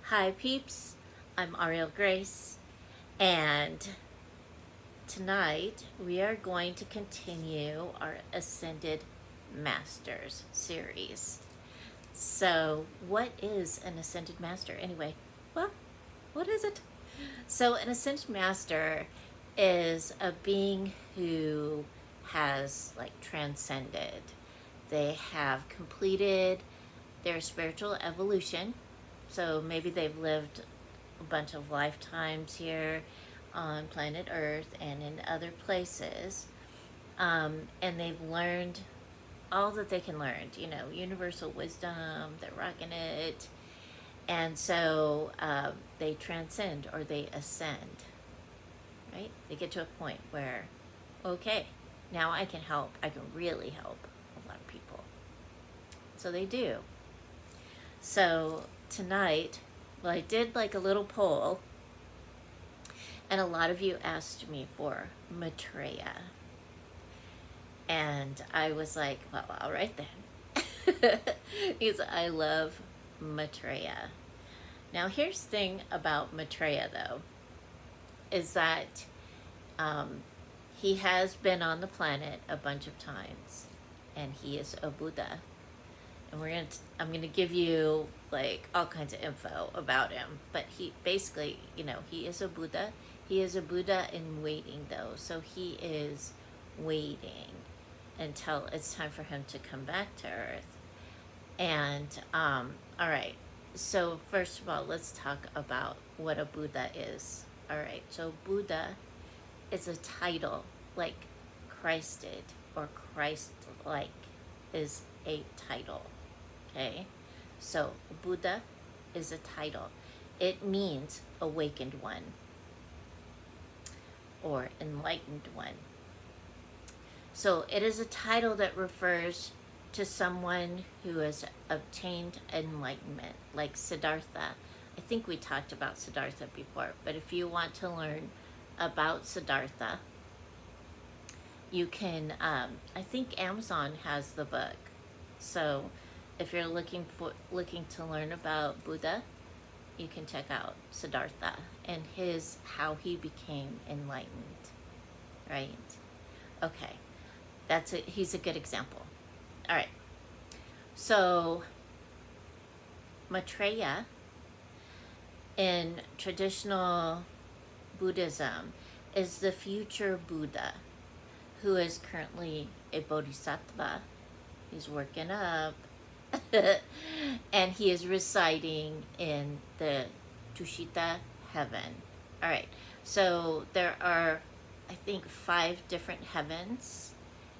Hi peeps, I'm Auriel Grace, and tonight we are going to continue our Ascended Masters series. So, what is an Ascended Master anyway? Well, what is it? So, an Ascended Master is a being who has transcended. They have completed their spiritual evolution. So maybe they've lived a bunch of lifetimes here on planet Earth and in other places. And they've learned all that they can learn, universal wisdom, they're rocking it. And so they transcend or they ascend, right? They get to a point where, okay, now I can help. I can really help a lot of people. So they do. So tonight, well, I did like a little poll, and a lot of you asked me for Maitreya. And I was like, well, all right then. Because I love Maitreya. Now, here's the thing about Maitreya, though, is that he has been on the planet a bunch of times, and he is a Buddha. And I'm gonna give you like all kinds of info about him. But he basically, he is a Buddha. He is a Buddha in waiting, though. So he is waiting until it's time for him to come back to Earth. And all right. So first of all, let's talk about what a Buddha is. All right. So Buddha is a title, like Christed or Christ-like is a title. Okay, so Buddha is a title. It means awakened one or enlightened one. So it is a title that refers to someone who has obtained enlightenment, like Siddhartha. I think we talked about Siddhartha before, but if you want to learn about Siddhartha, you can, I think Amazon has the book. So if you're looking to learn about Buddha, you can check out Siddhartha and how he became enlightened, right? Okay, he's a good example. All right, so Maitreya in traditional Buddhism is the future Buddha who is currently a bodhisattva. He's working up. And he is residing in the Tushita heaven. All right, so there are, I think, 5 different heavens,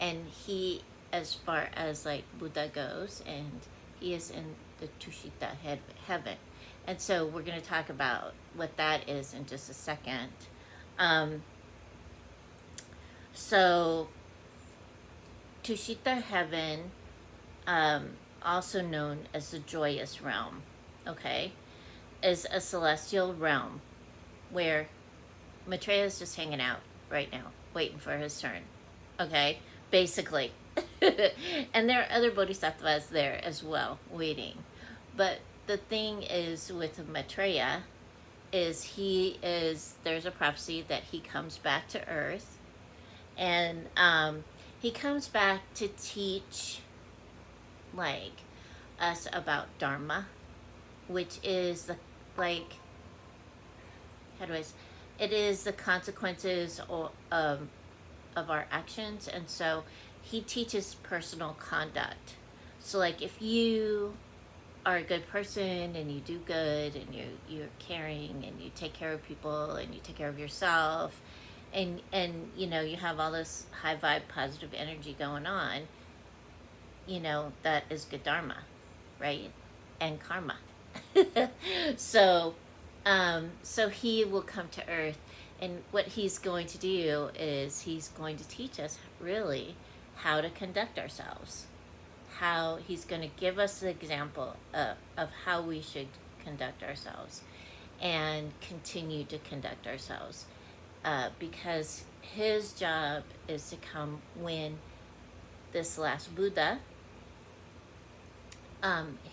and he, as far as like Buddha goes, and he is in the Tushita heaven. And so we're going to talk about what that is in just a second. So Tushita heaven, also known as the joyous realm, okay, is a celestial realm where Maitreya is just hanging out right now, waiting for his turn, okay, basically. And there are other bodhisattvas there as well, waiting. But the thing is with Maitreya is there's a prophecy that he comes back to Earth, and he comes back to teach like us about Dharma, which is the it is the consequences of our actions. And so he teaches personal conduct. So like if you are a good person and you do good and you're caring and you take care of people and you take care of yourself, and you have all this high vibe positive energy going on, that is good Dharma, right? And karma. So he will come to Earth, and what he's going to do is he's going to teach us really how to conduct ourselves. How he's going to give us the example of how we should conduct ourselves and continue to conduct ourselves. Because his job is to come when this last Buddha,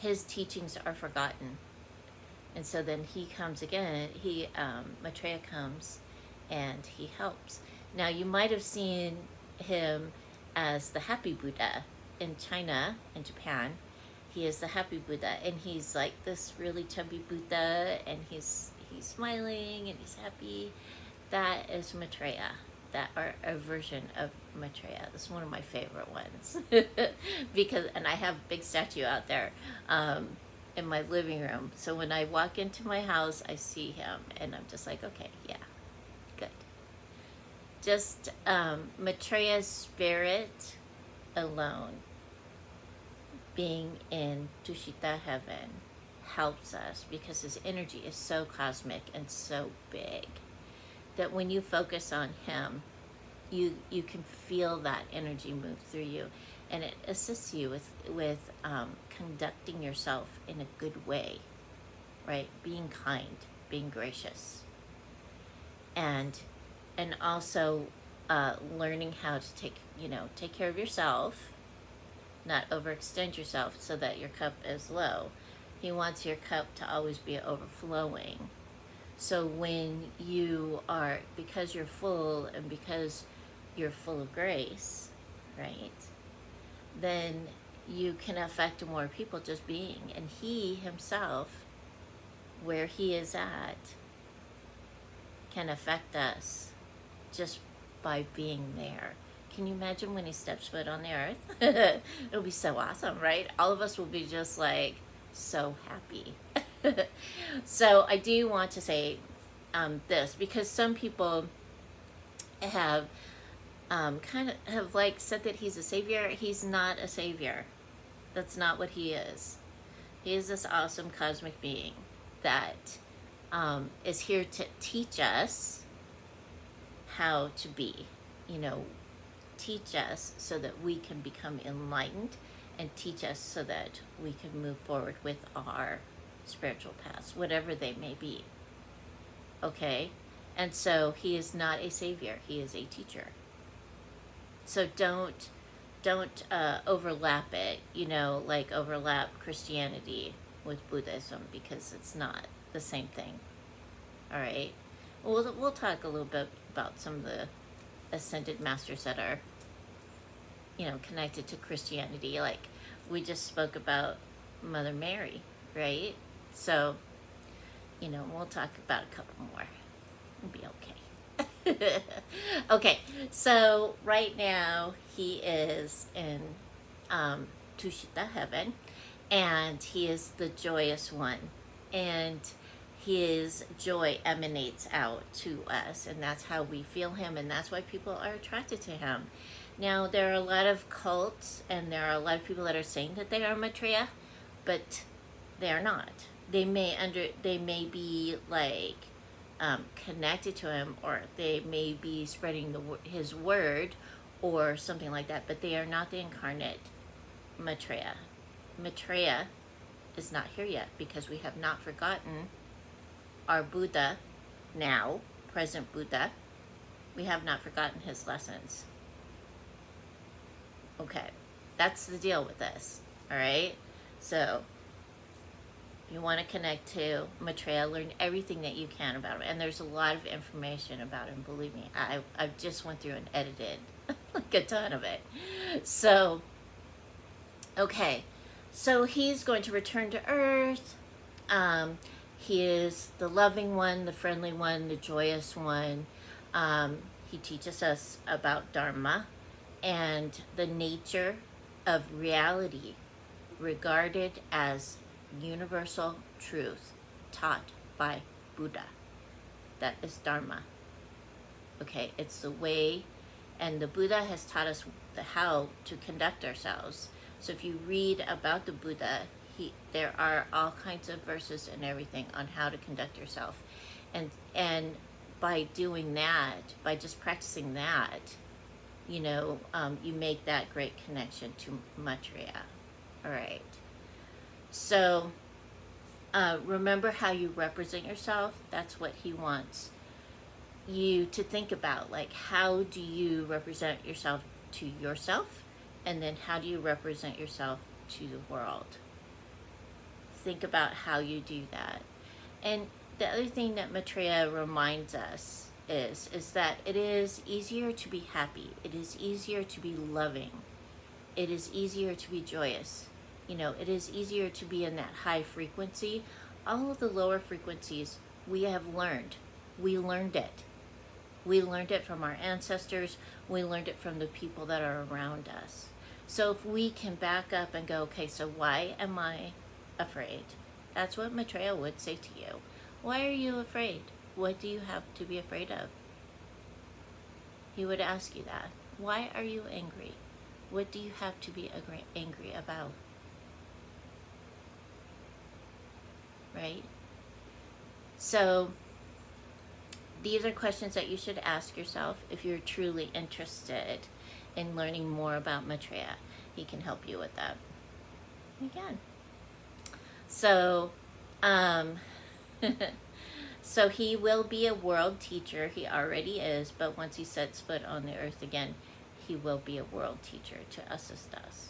his teachings are forgotten. And so then he comes again, Maitreya comes and he helps. Now you might have seen him as the happy Buddha in China, in Japan. He is the happy Buddha, and he's like this really chubby Buddha, and he's smiling and he's happy. That is Maitreya. That are a version of Maitreya. This is one of my favorite ones because, and I have a big statue out there in my living room. So when I walk into my house, I see him, and I'm just like, okay, yeah, good. Just Maitreya's spirit alone, being in Tushita heaven, helps us because his energy is so cosmic and so big that when you focus on him, you can feel that energy move through you, and it assists you with conducting yourself in a good way, right? Being kind, being gracious, and also learning how to take care of yourself, not overextend yourself so that your cup is low. He wants your cup to always be overflowing. So when you are, because you're full and because you're full of grace, right, then you can affect more people just being. And he himself, where he is at, can affect us just by being there. Can you imagine when he steps foot on the earth? It'll be so awesome, right? All of us will be just like so happy. So I do want to say this, because some people have kind of have like said that he's a savior. He's not a savior. That's not what he is. He is this awesome cosmic being that is here to teach us how to be, teach us so that we can become enlightened, and teach us so that we can move forward with our spiritual paths, whatever they may be. Okay? And so he is not a savior, he is a teacher. So don't overlap it, like overlap Christianity with Buddhism, because it's not the same thing. All right? We'll talk a little bit about some of the ascended masters that are, connected to Christianity. Like we just spoke about Mother Mary, right? So, we'll talk about a couple more. It'll be okay. Okay, so right now he is in Tushita heaven, and he is the joyous one, and his joy emanates out to us, and that's how we feel him, and that's why people are attracted to him. Now, there are a lot of cults, and there are a lot of people that are saying that they are Maitreya, but they are not. They may be like connected to him, or they may be spreading his word or something like that, but they are not the incarnate Maitreya. Maitreya is not here yet, because we have not forgotten our Buddha now, present Buddha. We have not forgotten his lessons. Okay, that's the deal with this, all right? So you want to connect to Maitreya, learn everything that you can about him. And there's a lot of information about him, believe me. I just went through and edited like a ton of it. So, okay. So he's going to return to Earth. He is the loving one, the friendly one, the joyous one. He teaches us about Dharma and the nature of reality regarded as universal truth taught by Buddha. That is Dharma. Okay, it's the way, and the Buddha has taught us how to conduct ourselves. So if you read about the Buddha, there are all kinds of verses and everything on how to conduct yourself, and by doing that, by just practicing that, you make that great connection to Maitreya. All right. So remember how you represent yourself. That's what he wants you to think about. Like, how do you represent yourself to yourself, and then how do you represent yourself to the world? Think about how you do that. And the other thing that Maitreya reminds us is that it is easier to be happy. It is easier to be loving. It is easier to be joyous. It is easier to be in that high frequency. All of the lower frequencies we have learned. We learned it. We learned it from our ancestors. We learned it from the people that are around us. So if we can back up and go, okay, so why am I afraid? That's what Maitreya would say to you. Why are you afraid? What do you have to be afraid of? He would ask you that. Why are you angry? What do you have to be angry about? Right? So these are questions that you should ask yourself if you're truly interested in learning more about Maitreya. He can help you with that. Again. So, so he will be a world teacher. He already is, but once he sets foot on the earth again, he will be a world teacher to assist us.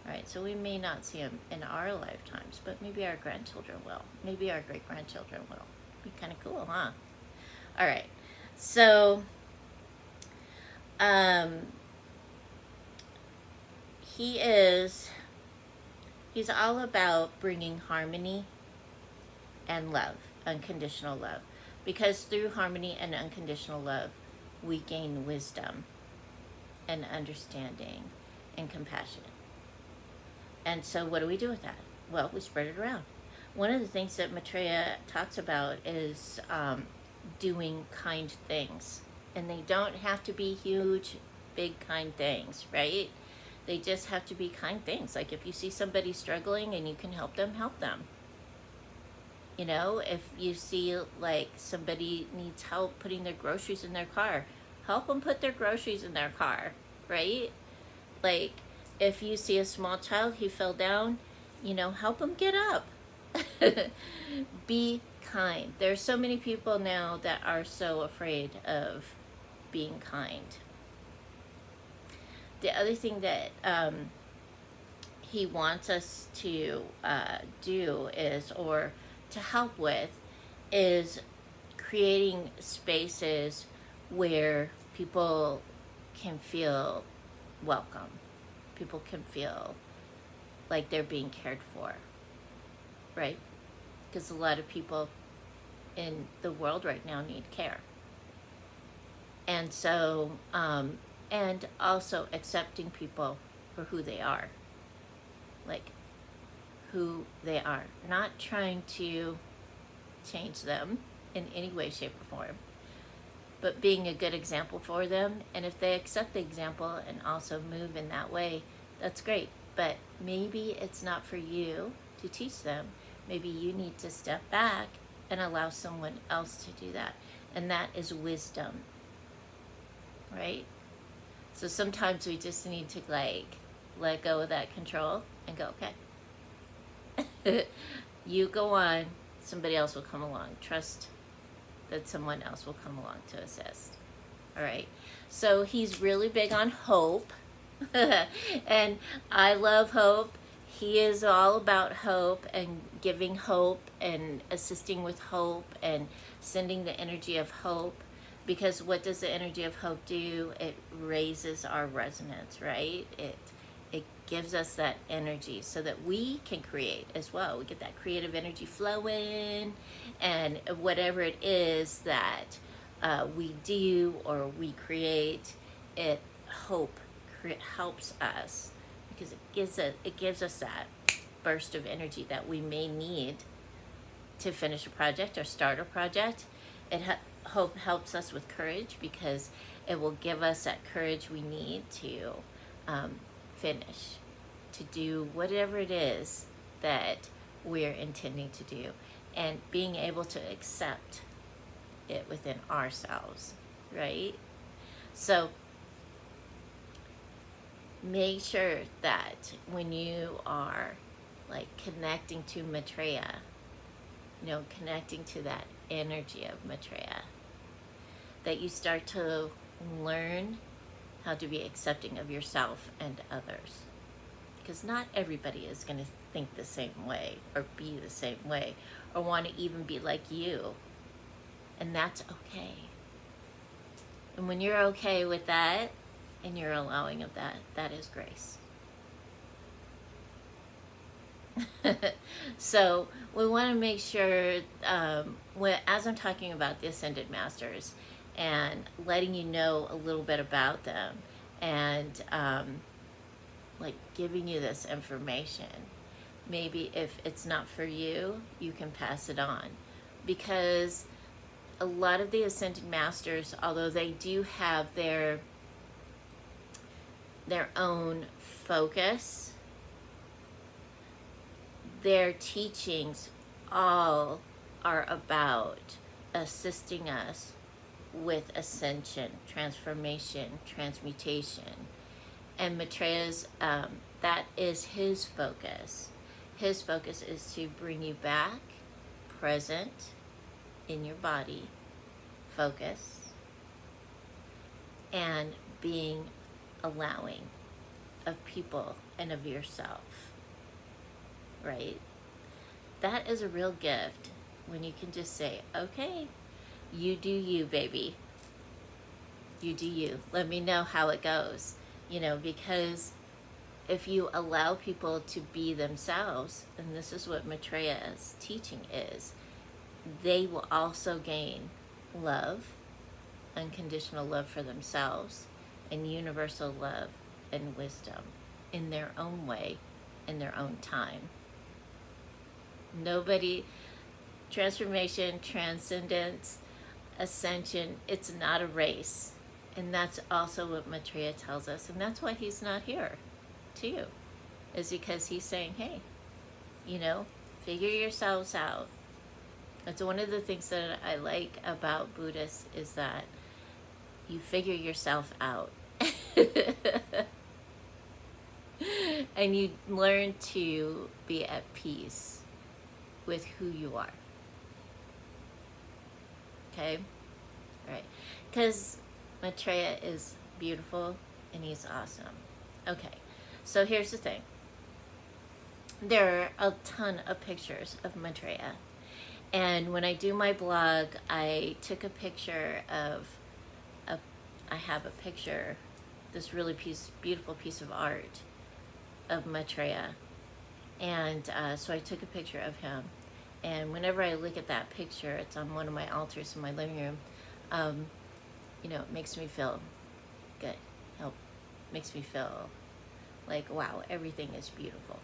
All right, so we may not see him in our lifetimes, but maybe our grandchildren will. Maybe our great-grandchildren will. Be kind of cool, huh? All right, so he's all about bringing harmony and love, unconditional love, because through harmony and unconditional love, we gain wisdom and understanding and compassion. And so what do we do with that? Well, we spread it around. One of the things that Maitreya talks about is doing kind things. And they don't have to be huge, big, kind things, right? They just have to be kind things. Like if you see somebody struggling and you can help them, help them. If you see like somebody needs help putting their groceries in their car, help them put their groceries in their car, right? Like if you see a small child who fell down, help them get up. Be kind. There's so many people now that are so afraid of being kind. The other thing that he wants us to do is, or to help with, is creating spaces where people can feel welcome. People can feel like they're being cared for, right? Because a lot of people in the world right now need care. And so, and also accepting people for who they are. Like, who they are. Not trying to change them in any way, shape, or form, but being a good example for them. And if they accept the example and also move in that way, that's great. But maybe it's not for you to teach them. Maybe you need to step back and allow someone else to do that. And that is wisdom, right? So sometimes we just need to let go of that control and go, okay, you go on, somebody else will come along. Trust that someone else will come along to assist. All right. So he's really big on hope. And I love hope. He is all about hope and giving hope and assisting with hope and sending the energy of hope. Because what does the energy of hope do? It raises our resonance, right? It gives us that energy so that we can create as well. We get that creative energy flowing, and whatever it is that we do or we create, helps us, because it gives us that burst of energy that we may need to finish a project or start a project. Hope helps us with courage, because it will give us that courage we need to finish, to do whatever it is that we're intending to do, and being able to accept it within ourselves, right? So make sure that when you are connecting to Maitreya, connecting to that energy of Maitreya, that you start to learn how to be accepting of yourself and others. because not everybody is going to think the same way or be the same way or want to even be like you. And that's okay. And when you're okay with that and you're allowing of that, that is grace. So we want to make sure, as I'm talking about the Ascended Masters and letting you know a little bit about them and like giving you this information, maybe if it's not for you, you can pass it on. Because a lot of the Ascended Masters, although they do have their own focus, their teachings all are about assisting us with ascension, transformation, transmutation. And Maitreya's, that is his focus. His focus is to bring you back present in your body, focus, and being allowing of people and of yourself. Right? That is a real gift when you can just say, okay, you do you, baby. You do you. Let me know how it goes. Because if you allow people to be themselves, and this is what Maitreya's teaching is, they will also gain love, unconditional love for themselves, and universal love and wisdom in their own way, in their own time. Nobody, transformation, transcendence, ascension, it's not a race. And that's also what Maitreya tells us. And that's why he's not here to you, is because he's saying, hey, figure yourselves out. That's one of the things that I like about Buddhists, is that you figure yourself out. And you learn to be at peace with who you are. Okay? All right. Because Maitreya is beautiful and he's awesome. Okay. So here's the thing. There are a ton of pictures of Maitreya. And when I do my blog, I took a picture of, I have a picture, this really beautiful piece of art of Maitreya. And so I took a picture of him. And whenever I look at that picture, it's on one of my altars in my living room, it makes me feel good. Makes me feel like, wow, everything is beautiful.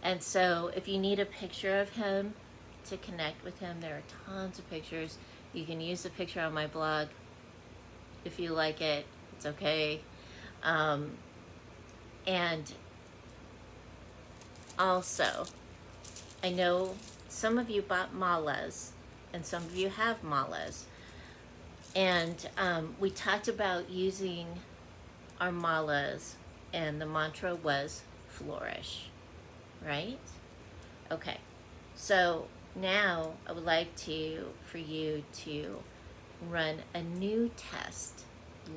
And so if you need a picture of him to connect with him, there are tons of pictures. You can use the picture on my blog. If you like it, it's okay. And also, I know some of you bought malas, and some of you have malas. And we talked about using our malas, and the mantra was flourish, right? Okay, so now I would like for you to run a new test.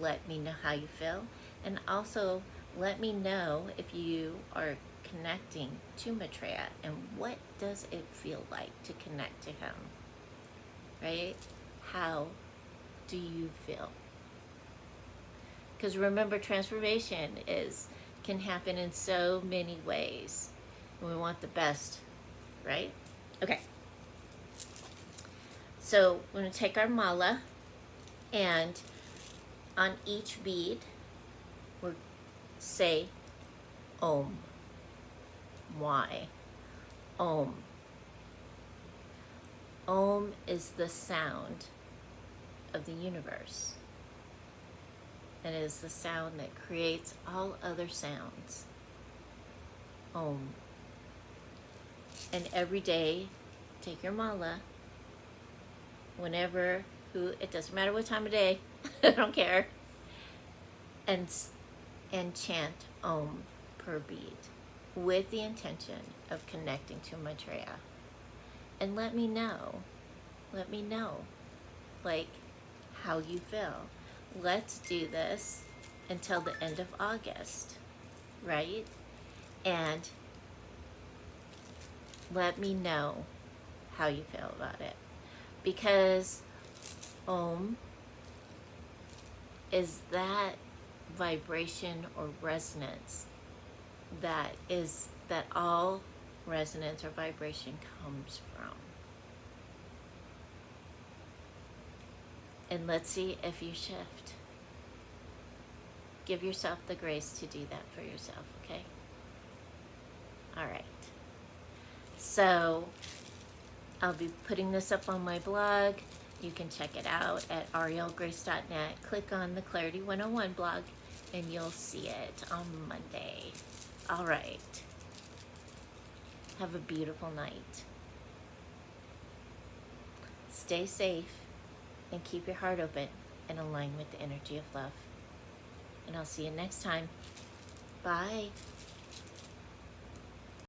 Let me know how you feel, and also let me know if you are connecting to Maitreya, and what does it feel like to connect to him, right? How do you feel? Because remember, transformation can happen in so many ways, and we want the best, right? Okay, so we're going to take our mala, and on each bead we'll say Om. Why? Om. Om is the sound of the universe. It is the sound that creates all other sounds. Om. And every day, take your mala, it doesn't matter what time of day, I don't care, and chant Om per bead, with the intention of connecting to Maitreya. And let me know, like, how you feel. Let's do this until the end of August. right? And let me know how you feel about it. Because Om is that vibration or resonance that all resonance or vibration comes from. And let's see if you shift. Give yourself the grace to do that for yourself, okay? All right. So I'll be putting this up on my blog. You can check it out at aurielgrace.net. Click on the Clarity 101 blog and you'll see it on Monday. All right. Have a beautiful night. Stay safe and keep your heart open and align with the energy of love. And I'll see you next time. Bye.